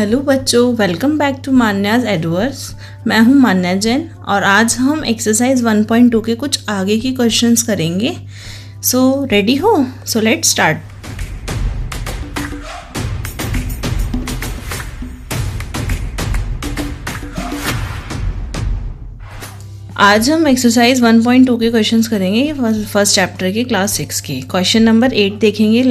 Hello बच्चों, welcome back to मान्याज adverse. मैं हूं मान्या जैन और आज हम एक्सरसाइज 1.2 के कुछ आगे की क्वेश्चंस करेंगे। सो रेडी हो? So let's start. आज हम एक्सरसाइज 1.2 के क्वेश्चंस करेंगे, फर्स्ट चैप्टर के क्लास 6 के। क्वेश्चन नंबर 8 देखेंगे।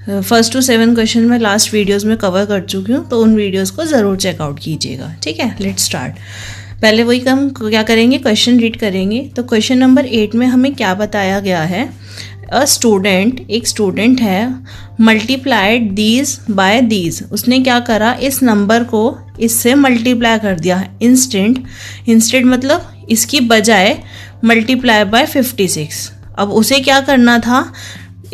फर्स्ट टू 7 क्वेश्चन मैं लास्ट वीडियोस में कवर कर चुकी हूँ, तो उन वीडियोस को ज़रूर चेकआउट कीजिएगा। ठीक है, लेट्स स्टार्ट। पहले वही हम क्या करेंगे, क्वेश्चन रीड करेंगे। तो क्वेश्चन नंबर 8 में हमें क्या बताया गया है, एक स्टूडेंट है, मल्टीप्लाइड दीज बाय दीज। उसने क्या करा, इस नंबर को इससे मल्टीप्लाई कर दिया। इंस्टेंट मतलब इसकी बजाय मल्टीप्लाई बाय 56। अब उसे क्या करना था,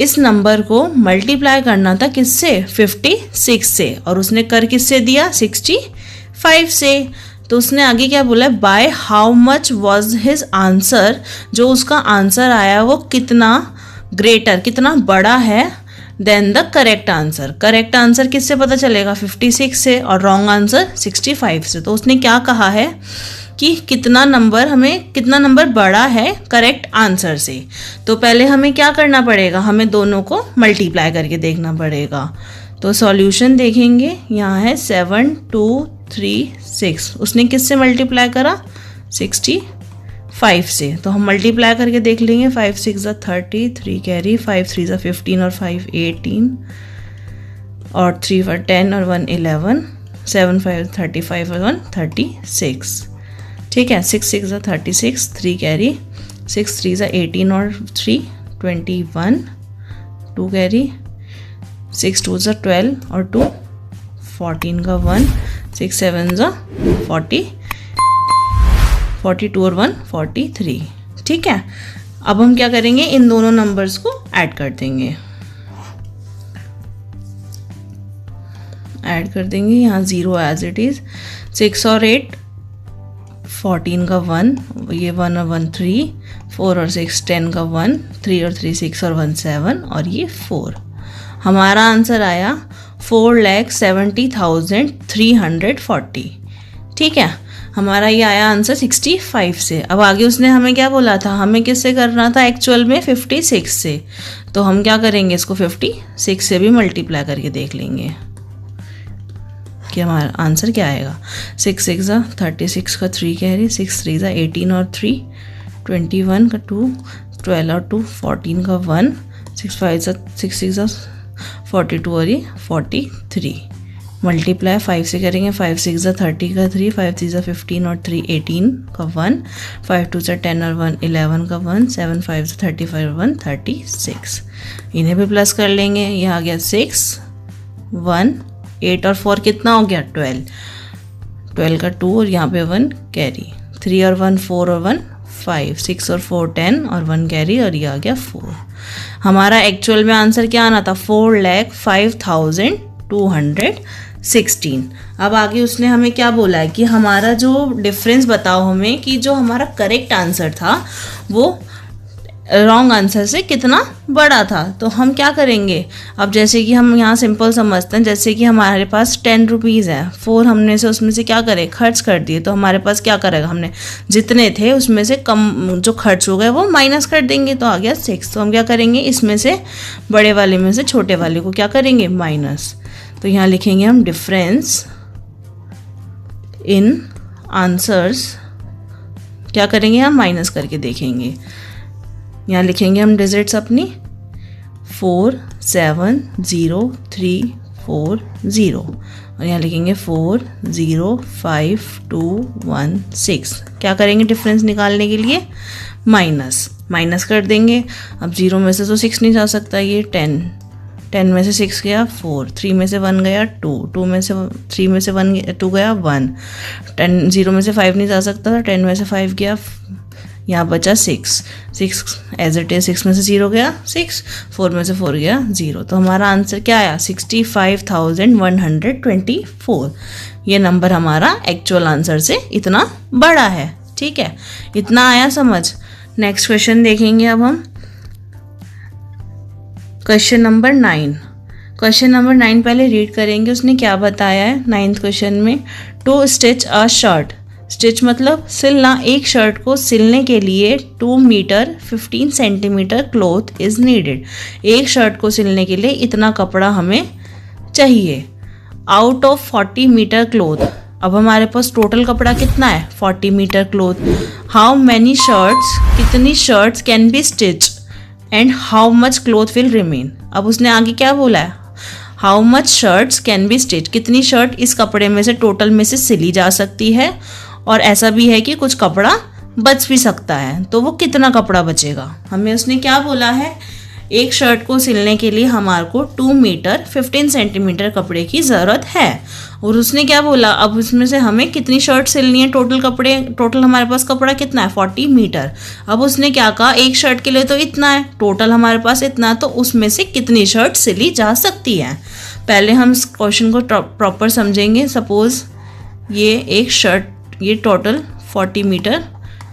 इस नंबर को मल्टीप्लाई करना था किससे, 56 से, और उसने कर किससे दिया, 65 से। तो उसने आगे क्या बोला, by how much was his answer. जो उसका आंसर आया वो कितना ग्रेटर, कितना बड़ा है than the correct answer. Correct answer किससे पता चलेगा, 56 से, और रॉन्ग आंसर 65 से। तो उसने क्या कहा है कि कितना नंबर बड़ा है करेक्ट आंसर से। तो पहले हमें क्या करना पड़ेगा, हमें दोनों को मल्टीप्लाई करके देखना पड़ेगा। तो सॉल्यूशन देखेंगे, यहाँ है 7 2 3 6। उसने किससे मल्टीप्लाई करा, 65 से। तो हम मल्टीप्लाई करके देख लेंगे, 5 6 30, 3 कैरी, 5 3 15 और 5 18, और 3 for 10 और 1 11, 7 5 35 और 1 36। ठीक है, 6 6 36, 3 कैरी, 6 3 18 और 3 21, 2 कैरी, 6 2 12 और 2 14 का 1, 6 7 40, 42 और 1 43। ठीक है, अब हम क्या करेंगे, इन दोनों नंबर्स को ऐड कर देंगे। यहाँ 0 एज इट इज, 6 और 8 14 का 1, ये 1 और 1 3, 4 और 6 10 का 1, 3 और 3 6 और 1 7, और ये 4। हमारा आंसर आया 4,70,340। ठीक है, हमारा ये आया आंसर 65 से। अब आगे उसने हमें क्या बोला था, हमें किससे करना था, एक्चुअल में 56 से। तो हम क्या करेंगे, इसको 56 से भी मल्टीप्लाई करके देख लेंगे कि हमारा आंसर क्या आएगा। 6 6 36 का 3 कैरी, 6 3 18 और 3 21 का 2, 12 और 2 14 का 1, 6 5 6 6 42 और ये 43। मल्टीप्लाई 5 से करेंगे, 5 6 30 का 3, 5 3 15 और 3 18 का 1, 5 2 10 और 1 11 का 1, 7 5 35 और 1 36। इन्हें भी प्लस कर लेंगे, ये आ गया 6 1 8 और 4 कितना हो गया, 12 का 2 और यहाँ पे 1 कैरी, 3 और 1 4 और 1 5, 6 और 4 10 और 1 कैरी, और ये आ गया 4। हमारा एक्चुअल में आंसर क्या आना था, 4,05,216। अब आगे उसने हमें क्या बोला है कि हमारा जो डिफरेंस बताओ हमें, कि जो हमारा करेक्ट आंसर था वो रॉन्ग आंसर से कितना बड़ा था। तो हम क्या करेंगे, अब जैसे कि हम यहाँ सिंपल समझते हैं, जैसे कि हमारे पास 10 रुपीज़ है, 4 हमने से उसमें से क्या करे, खर्च कर दिए। तो हमारे पास क्या करेगा, हमने जितने थे उसमें से कम जो खर्च हो गए वो माइनस कर देंगे, तो आ गया 6। तो हम क्या करेंगे, इसमें से बड़े वाले में से छोटे वाले को क्या करेंगे, माइनस। तो यहाँ लिखेंगे हम डिफरेंस इन आंसर्स, क्या करेंगे, हम माइनस करके देखेंगे। यहाँ लिखेंगे हम डिजिट्स अपनी, 4 7 0 3 4 0, और यहाँ लिखेंगे 4 0 5 2 1 6। क्या करेंगे, डिफरेंस निकालने के लिए माइनस कर देंगे। अब 0 में से तो 6 नहीं जा सकता, ये 10 में से 6 गया 4, 3 में से 1 गया 2 में से 3 में से 2 गया 1, 0 में से 5 नहीं जा सकता था, 10 में से 5 गया, यहाँ बचा 6 एज इट इज, 6 में से 0 गया 6, 4 में से 4 गया 0। तो हमारा आंसर क्या आया, 65,124। ये नंबर हमारा एक्चुअल आंसर से इतना बड़ा है। ठीक है, इतना आया समझ। नेक्स्ट क्वेश्चन देखेंगे अब हम, क्वेश्चन नंबर 9। क्वेश्चन नंबर 9 पहले रीड करेंगे, उसने क्या बताया है 9th क्वेश्चन में। To stitch a shirt, stitch मतलब सिलना, एक शर्ट को सिलने के लिए 2 metre 15 centimetre cloth is needed. एक शर्ट को सिलने के लिए इतना कपड़ा हमें चाहिए। आउट ऑफ 40 मीटर क्लॉथ, अब हमारे पास टोटल कपड़ा कितना है 40 metre cloth. How many shirts, कितनी shirts can be stitch and how much cloth will remain. अब उसने आगे क्या बोला है, how much shirts can be stitch, कितनी शर्ट इस कपड़े में से टोटल में से सिली जा सकती है, और ऐसा भी है कि कुछ कपड़ा बच भी सकता है, तो वो कितना कपड़ा बचेगा। हमें उसने क्या बोला है, एक शर्ट को सिलने के लिए हमारे को 2 मीटर 15 सेंटीमीटर कपड़े की ज़रूरत है, और उसने क्या बोला, अब उसमें से हमें कितनी शर्ट सिलनी है, टोटल हमारे पास कपड़ा कितना है 40 मीटर। अब उसने क्या कहा, एक शर्ट के लिए तो इतना है, टोटल हमारे पास इतना, तो उसमें से कितनी शर्ट सिली जा सकती है। पहले हम इस क्वेश्चन को प्रॉपर समझेंगे। सपोज ये एक शर्ट, ये टोटल 40 मीटर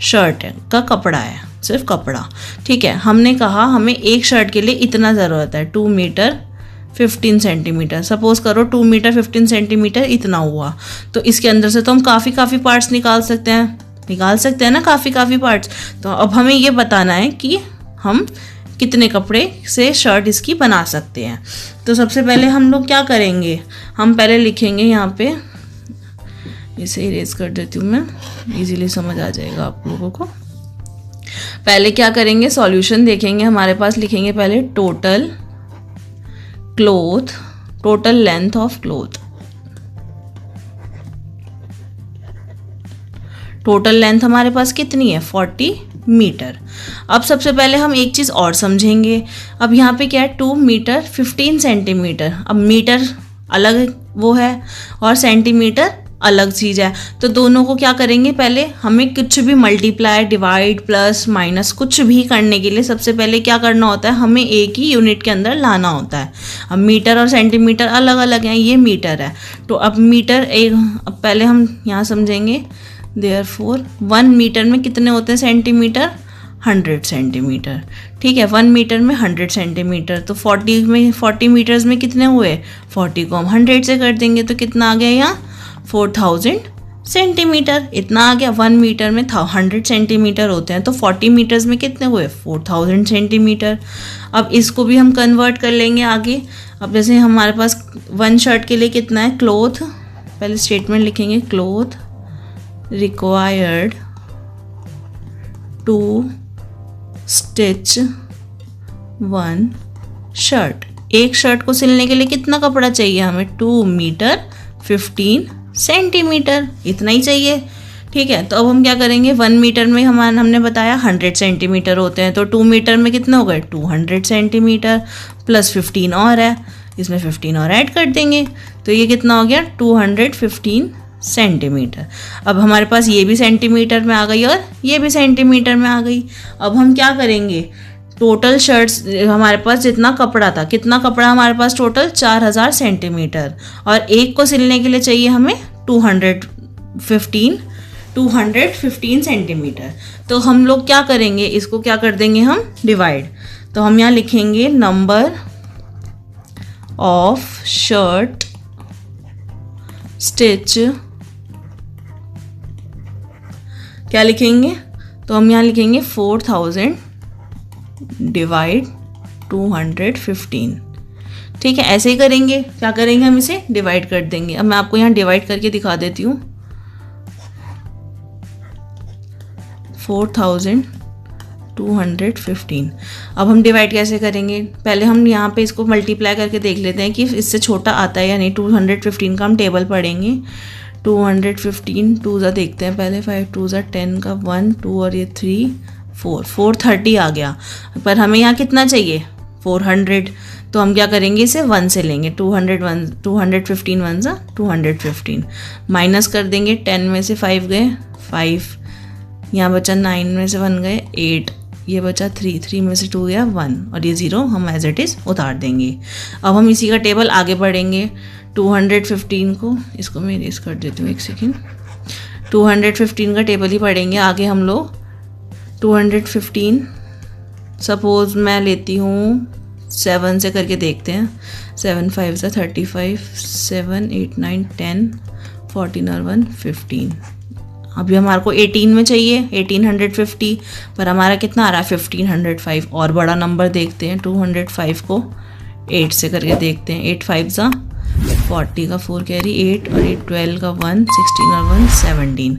शर्ट है का कपड़ा है, सिर्फ कपड़ा, ठीक है। हमने कहा हमें एक शर्ट के लिए इतना ज़रूरत है 2 मीटर 15 सेंटीमीटर। सपोज करो 2 मीटर 15 सेंटीमीटर इतना हुआ, तो इसके अंदर से तो हम काफ़ी पार्ट्स निकाल सकते हैं ना, काफ़ी पार्ट्स। तो अब हमें ये बताना है कि हम कितने कपड़े से शर्ट इसकी बना सकते हैं। तो सबसे पहले हम लोग क्या करेंगे, हम पहले लिखेंगे यहाँ पे, इसे इरेज कर देती हूँ मैं, इजीली समझ आ जाएगा आप लोगों को। पहले क्या करेंगे, सॉल्यूशन देखेंगे हमारे पास, लिखेंगे पहले total cloth, total length of cloth, total length हमारे पास कितनी है 40 मीटर। अब सबसे पहले हम एक चीज़ और समझेंगे, अब यहाँ पे क्या है 2 मीटर 15 सेंटीमीटर, अब मीटर अलग वो है और सेंटीमीटर अलग चीज़ है, तो दोनों को क्या करेंगे, पहले हमें कुछ भी मल्टीप्लाई, डिवाइड, प्लस, माइनस कुछ भी करने के लिए सबसे पहले क्या करना होता है, हमें एक ही यूनिट के अंदर लाना होता है। अब मीटर और सेंटीमीटर अलग अलग हैं, ये मीटर है, तो अब मीटर एक, अब पहले हम यहाँ समझेंगे, देयरफॉर 1 मीटर में कितने होते हैं सेंटीमीटर, 100 सेंटीमीटर, ठीक है। 1 मीटर में 100 सेंटीमीटर, तो 40 मीटर्स में कितने हुए, 40 को हम 100 से कर देंगे तो कितना आ गया यहाँ 4000 सेंटीमीटर, इतना आ गया। 1 मीटर में 100 सेंटीमीटर होते हैं, तो 40 मीटर्स में कितने हुए 4000 सेंटीमीटर। अब इसको भी हम कन्वर्ट कर लेंगे आगे। अब जैसे हमारे पास 1 शर्ट के लिए कितना है, क्लॉथ, पहले स्टेटमेंट लिखेंगे, cloth required to stitch 1 shirt, एक शर्ट को सिलने के लिए कितना कपड़ा चाहिए हमें, 2 मीटर 15 सेंटीमीटर, इतना ही चाहिए, ठीक है। तो अब हम क्या करेंगे, 1 मीटर में हमने बताया 100 सेंटीमीटर होते हैं, तो 2 मीटर में कितने हो गए 200 सेंटीमीटर, प्लस 15 और है, इसमें 15 और ऐड कर देंगे, तो ये कितना हो गया 215 सेंटीमीटर। अब हमारे पास ये भी सेंटीमीटर में आ गई और ये भी सेंटीमीटर में आ गई। अब हम क्या करेंगे, टोटल शर्ट्स हमारे पास जितना कपड़ा था, कितना कपड़ा हमारे पास टोटल 4000 सेंटीमीटर, और एक को सिलने के लिए चाहिए हमें 215 सेंटीमीटर। तो हम लोग क्या करेंगे, इसको क्या कर देंगे हम डिवाइड, तो हम यहाँ लिखेंगे नंबर ऑफ शर्ट स्टिच, क्या लिखेंगे, तो हम यहाँ लिखेंगे 4000 डिवाइड 215, ठीक है। ऐसे ही करेंगे, क्या करेंगे हम इसे डिवाइड कर देंगे। अब मैं आपको यहाँ डिवाइड करके दिखा देती हूँ, 4215। अब हम डिवाइड कैसे करेंगे, पहले हम यहाँ पे इसको मल्टीप्लाई करके देख लेते हैं कि इससे छोटा आता है या नहीं। 215 का हम टेबल पढ़ेंगे, 215 2 ज़ा देखते हैं पहले, 5 2 ज़ा 10 का 1 2 और ये 3 430 आ गया, पर हमें यहाँ कितना चाहिए 400, तो हम क्या करेंगे, इसे 1 से लेंगे, 215 1 ज़ा 215, माइनस कर देंगे, 10 में से 5 गए 5, यहाँ बचा 9 में से 1 गए 8, ये बचा 3 में से 2 गया 1, और ये 0 हम एज इट इज़ उतार देंगे। अब हम इसी का टेबल आगे पढ़ेंगे, 215 को, इसको मैं इरेज कर देती हूँ एक सेकेंड, 215 का टेबल ही पढ़ेंगे आगे हम लोग। 215 सपोज मैं लेती हूँ 7 से करके देखते हैं। 7 5 सा 35, 7 8 9 10 14 और 1 15। अभी हमारे को 18 में चाहिए 1850, पर हमारा कितना आ रहा है 1505। और बड़ा नंबर देखते हैं, 205 को 8 से करके देखते हैं। 8 5 सा 40 का 4 कैरी 8 और 8 12 का 1 16 और 1 17।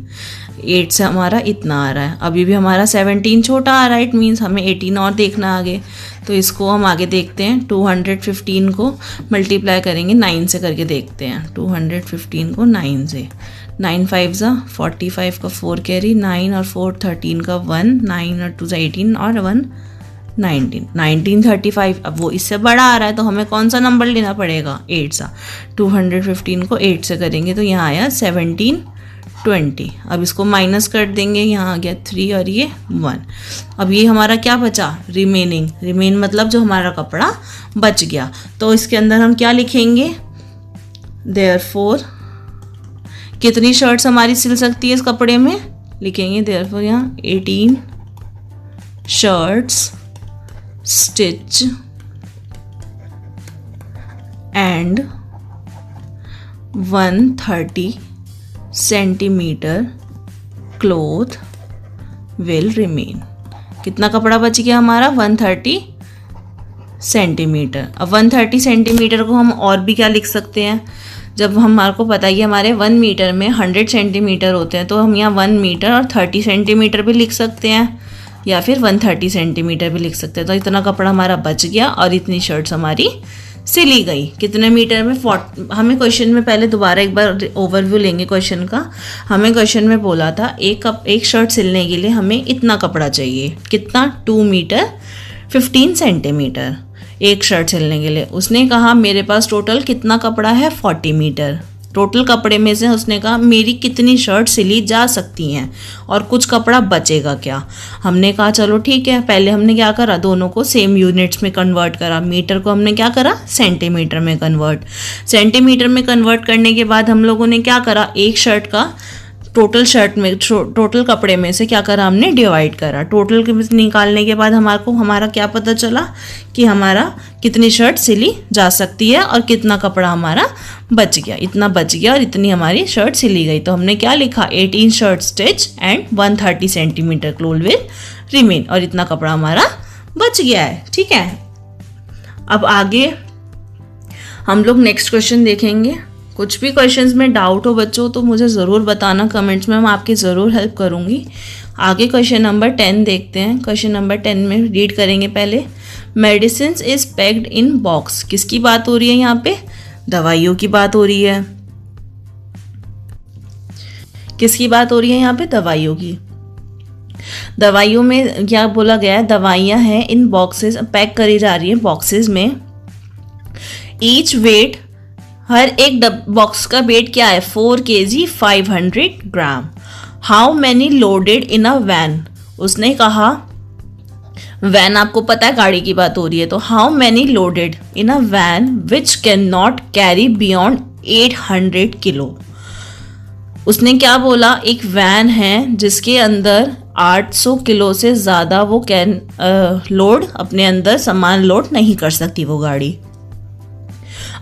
8 से हमारा इतना आ रहा है। अभी भी हमारा 17 छोटा आ रहा है, इट मीन्स हमें 18 और देखना आगे। तो इसको हम आगे देखते हैं। 215 को मल्टीप्लाई करेंगे 9 से करके देखते हैं। 215 को 9 से, 9 5 सा 45 का 4 कैरी 9 और 4 13 का 1 9 और 2 सा 18 और 1 19 1935। अब वो इससे बड़ा आ रहा है तो हमें कौन सा नंबर लेना पड़ेगा 8 सा। 215 को 8 से करेंगे तो यहाँ आया 1720। अब इसको माइनस कर देंगे, यहाँ आ गया 3 और ये 1। अब ये हमारा क्या बचा रिमेन मतलब जो हमारा कपड़ा बच गया। तो इसके अंदर हम क्या लिखेंगे, देयरफॉर कितनी शर्ट्स हमारी सिल सकती है इस कपड़े में, लिखेंगे देयरफॉर यहाँ 18 shirts stitch and 130 centimetre cloth will remain. कितना कपड़ा बच गया हमारा 130 सेंटीमीटर। अब 130 सेंटीमीटर को हम और भी क्या लिख सकते हैं, जब हमारे को पता है हमारे 1 मीटर में 100 सेंटीमीटर होते हैं, तो हम यहाँ 1 मीटर और 30 सेंटीमीटर भी लिख सकते हैं, या फिर 130 सेंटीमीटर भी लिख सकते हैं। तो इतना कपड़ा हमारा बच गया और इतनी शर्ट्स हमारी सिली गई। कितने मीटर में? हमें क्वेश्चन में पहले दोबारा एक बार ओवरव्यू लेंगे क्वेश्चन का। हमें क्वेश्चन में बोला था एक शर्ट सिलने के लिए हमें इतना कपड़ा चाहिए, कितना 2 मीटर 15 सेंटीमीटर एक शर्ट सिलने के लिए। उसने कहा मेरे पास टोटल कितना कपड़ा है 40 मीटर। टोटल कपड़े में से उसने कहा मेरी कितनी शर्ट सिली जा सकती हैं और कुछ कपड़ा बचेगा क्या। हमने कहा चलो ठीक है, पहले हमने क्या करा, दोनों को सेम यूनिट्स में कन्वर्ट करा। मीटर को हमने क्या करा, सेंटीमीटर में कन्वर्ट। सेंटीमीटर में कन्वर्ट करने के बाद हम लोगों ने क्या करा, एक शर्ट का टोटल कपड़े में से क्या करा, हमने डिवाइड करा। टोटल निकालने के बाद हमारा क्या पता चला कि हमारा कितनी शर्ट सिली जा सकती है और कितना कपड़ा हमारा बच गया। इतना बच गया और इतनी हमारी शर्ट सिली गई। तो हमने क्या लिखा, 18 shirt stitch and 130 centimetre cloth will remain, और इतना कपड़ा हमारा बच गया है। ठीक है, अब आगे हम लोग नेक्स्ट क्वेश्चन देखेंगे। कुछ भी क्वेश्चंस में डाउट हो बच्चों तो मुझे ज़रूर बताना कमेंट्स में, मैं आपकी ज़रूर हेल्प करूँगी। आगे क्वेश्चन नंबर 10 देखते हैं। क्वेश्चन नंबर 10 में रीड करेंगे पहले, medicine is packed in box. किसकी बात हो रही है यहाँ पे, दवाइयों की बात हो रही है। किसकी बात हो रही है यहाँ पे, दवाइयों की। दवाइयों में क्या बोला गया है, दवाइयाँ हैं इन बॉक्सेस, पैक करी जा रही है बॉक्सेस में। ईच वेट, हर एक बॉक्स का वेट क्या है, 4 kg 500 gram. How many loaded in a van. उसने कहा वैन आपको पता है गाड़ी की बात हो रही है, तो how many loaded in a van which can not carry beyond 800 kilo. उसने क्या बोला, एक वैन है जिसके अंदर 800 किलो से ज़्यादा वो लोड अपने अंदर सामान लोड नहीं कर सकती वो गाड़ी।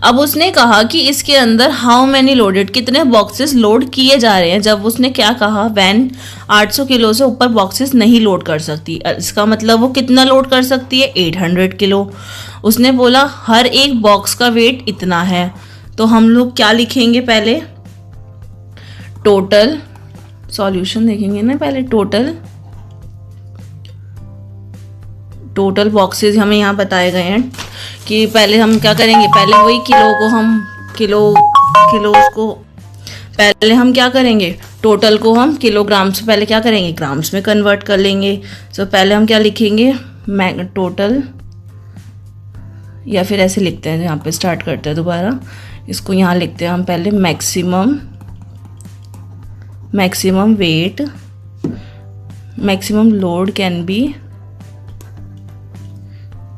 अब उसने कहा कि इसके अंदर हाउ मैनी लोडेड, कितने बॉक्सेस लोड किए जा रहे हैं। जब उसने क्या कहा, वैन 800 किलो से ऊपर बॉक्सेस नहीं लोड कर सकती, इसका मतलब वो कितना लोड कर सकती है, 800 किलो। उसने बोला हर एक बॉक्स का वेट इतना है। तो हम लोग क्या लिखेंगे, पहले टोटल सॉल्यूशन देखेंगे ना, पहले टोटल बॉक्सेस हमें यहाँ बताए गए हैं कि पहले हम क्या करेंगे, पहले वही किलो को पहले हम क्या करेंगे, टोटल को हम किलोग्राम से पहले क्या करेंगे, ग्राम्स में कन्वर्ट कर लेंगे। तो पहले हम क्या लिखेंगे, टोटल, या फिर ऐसे लिखते हैं, यहाँ पे स्टार्ट करते हैं दोबारा, इसको यहाँ लिखते हैं हम पहले maximum weight, maximum load can be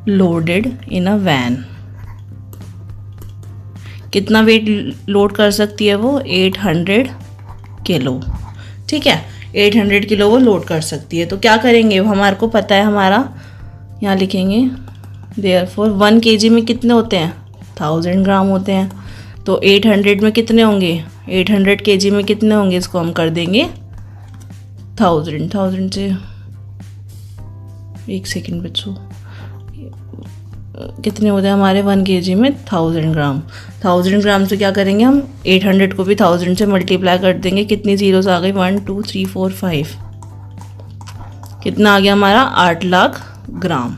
loaded in a van. कितना वेट लोड कर सकती है वो, 800 किलो। ठीक है, 800 किलो वो लोड कर सकती है। तो क्या करेंगे, हमारे को पता है, हमारा यहाँ लिखेंगे देयरफॉर 1 kg में कितने होते हैं, 1000 ग्राम होते हैं। तो 800 में कितने होंगे, 800 kg में कितने होंगे, इसको हम कर देंगे 1000 से, एक सेकेंड बच्चों, कितने होते हैं हमारे 1 kg में 1000 ग्राम। 1000 ग्राम से क्या करेंगे हम, 800 को भी 1000 से मल्टीप्लाई कर देंगे। कितनी जीरोस आ गई, 1 2 3 4 5, कितना आ गया हमारा 8 लाख ग्राम।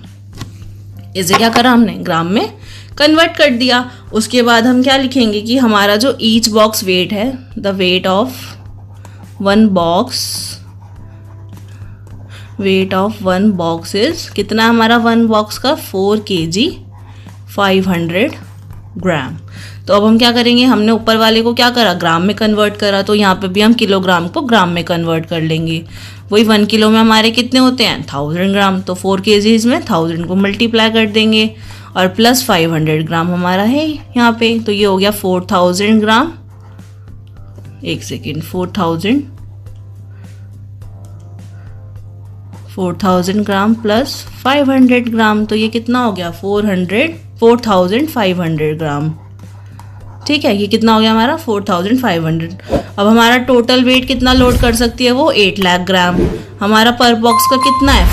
इसे क्या करा हमने, ग्राम में कन्वर्ट कर दिया। उसके बाद हम क्या लिखेंगे कि हमारा जो ईच बॉक्स वेट है, the weight of one box is, कितना हमारा 1 बॉक्स का, 4 kg 500 ग्राम। तो अब हम क्या करेंगे, हमने ऊपर वाले को क्या करा, ग्राम में कन्वर्ट करा, तो यहाँ पे भी हम किलोग्राम को ग्राम में कन्वर्ट कर लेंगे। वही 1 किलो में हमारे कितने होते हैं, 1000 ग्राम। तो 4 kg में 1000 को मल्टीप्लाई कर देंगे और प्लस 500 ग्राम हमारा है यहाँ पे। तो ये हो गया 4000 ग्राम, एक सेकेंड, 4000 ग्राम प्लस 500 ग्राम, तो ये कितना हो गया 4500 ग्राम। ठीक है, ये कितना हो गया हमारा 4500। अब हमारा टोटल वेट कितना लोड कर सकती है वो, 8 लाख ग्राम। हमारा पर बॉक्स का कितना है,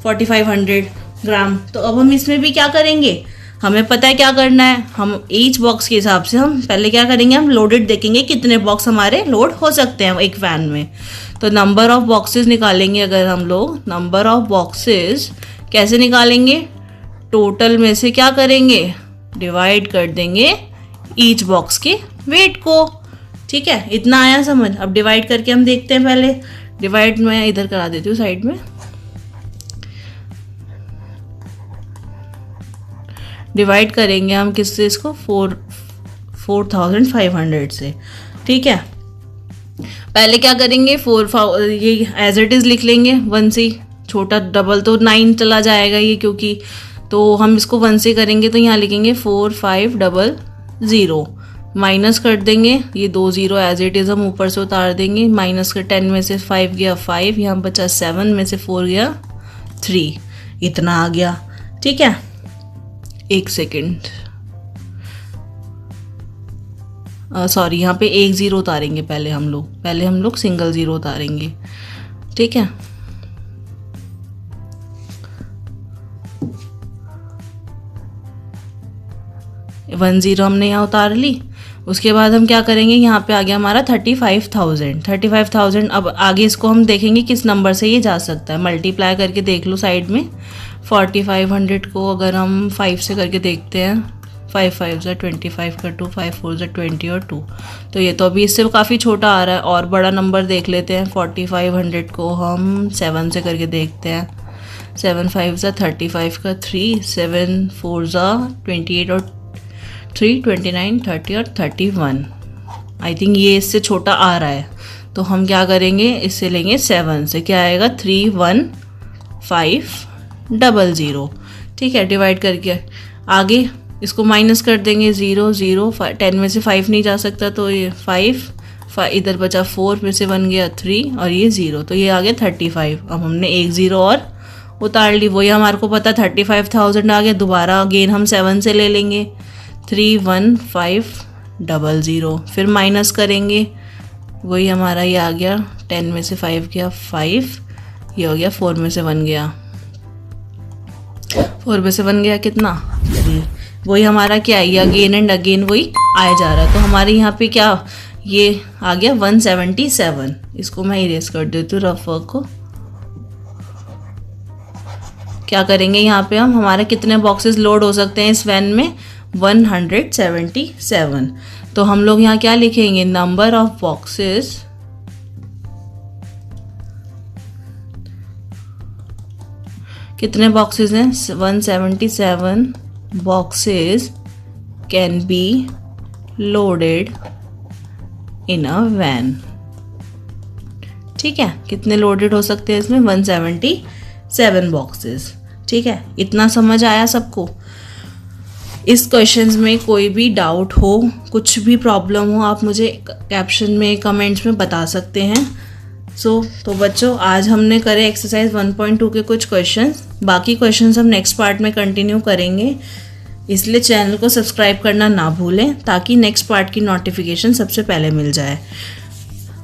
4500 ग्राम। तो अब हम इसमें भी क्या करेंगे, हमें पता है क्या करना है, हम ईच बॉक्स के हिसाब से हम पहले क्या करेंगे, हम लोडेड देखेंगे कितने बॉक्स हमारे लोड हो सकते हैं एक वैन में। तो नंबर ऑफ बॉक्सेस निकालेंगे अगर हम लोग, नंबर ऑफ बॉक्सेस कैसे निकालेंगे, टोटल में से क्या करेंगे, डिवाइड कर देंगे ईच बॉक्स के वेट को। ठीक है, इतना आया समझ। अब डिवाइड करके हम देखते हैं, पहले डिवाइड मैं इधर करा देती हूँ साइड में। डिवाइड करेंगे हम किससे, इसको 4500 से। ठीक है, पहले क्या करेंगे, ये एज इट इज़ लिख लेंगे 1 से, छोटा डबल तो 9 चला जाएगा ये, क्योंकि तो हम इसको 1 से करेंगे तो यहाँ लिखेंगे 4500, माइनस कर देंगे ये 2 0 एज इट इज़ हम ऊपर से उतार देंगे। माइनस कर 10 में से 5 गया 5, यहाँ बचा 7 में से 4 गया 3, इतना आ गया। ठीक है, एक सेकेंड, सॉरी, यहाँ पे 1 0 उतारेंगे पहले हम लोग सिंगल 0 उतारेंगे। ठीक है, वन 0 हमने यहाँ उतार ली। उसके बाद हम क्या करेंगे, यहाँ पे आ गया हमारा 35,000। अब आगे इसको हम देखेंगे किस नंबर से ये जा सकता है, मल्टीप्लाई करके देख लो साइड में। 4500 को अगर हम 5 से करके देखते हैं, 5 5 25 का 2, 5 4 20 और 2, तो ये तो अभी इससे काफ़ी छोटा आ रहा है। और बड़ा नंबर देख लेते हैं, 4500 को हम 7 से करके देखते हैं। 7 5 35 का 3, 7 4 28 और 3 29 30 और 31। आई थिंक ये इससे छोटा आ रहा है, तो हम क्या करेंगे, इससे लेंगे 7 से, क्या आएगा 31500। ठीक है, डिवाइड करके आगे इसको माइनस कर देंगे, 0 0 10 में से 5 नहीं जा सकता, तो ये 5 इधर बचा 4 में से 1 गया 3 और ये 0, तो ये आ गया 35। अब हमने 1 0 और उतार ली, वही हमारे को पता 35,000 आ गया। दोबारा अगेन हम 7 से ले लेंगे, 31500, फिर माइनस करेंगे, वही हमारा ये आ गया 10 में से 5 गया 5, ये हो गया 4 में से 1 गया 4 में से 1 गया कितना 3, वही हमारा क्या है, ये अगेन एंड अगेन वही आया जा रहा है। तो हमारे यहाँ पे क्या ये आ गया 177। इसको मैं इरेज कर देती हूँ रफ वर्क को। क्या करेंगे यहाँ पे हम, हमारे कितने बॉक्सेस लोड हो सकते हैं इस वैन में, 177। तो हम लोग यहाँ क्या लिखेंगे, नंबर ऑफ बॉक्सेस कितने बॉक्सेस हैं, 177 boxes can be loaded in a van. ठीक है, कितने लोडेड हो सकते हैं इसमें, 177 बॉक्सेस। ठीक है, इतना समझ आया सबको। इस क्वेश्चंस में कोई भी डाउट हो, कुछ भी प्रॉब्लम हो, आप मुझे कैप्शन में कमेंट्स में बता सकते हैं। तो बच्चों आज हमने करे एक्सरसाइज 1.2 के कुछ क्वेश्चंस। बाकी क्वेश्चंस हम नेक्स्ट पार्ट में कंटिन्यू करेंगे, इसलिए चैनल को सब्सक्राइब करना ना भूलें ताकि नेक्स्ट पार्ट की नोटिफिकेशन सबसे पहले मिल जाए।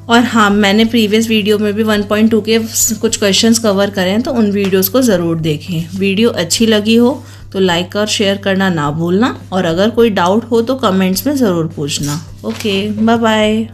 और हाँ, मैंने प्रीवियस वीडियो में भी 1.2 के कुछ क्वेश्चंस कवर करें हैं, तो उन वीडियोस को ज़रूर देखें। वीडियो अच्छी लगी हो तो लाइक और शेयर करना ना भूलना, और अगर कोई डाउट हो तो कमेंट्स में ज़रूर पूछना। Okay, bye bye.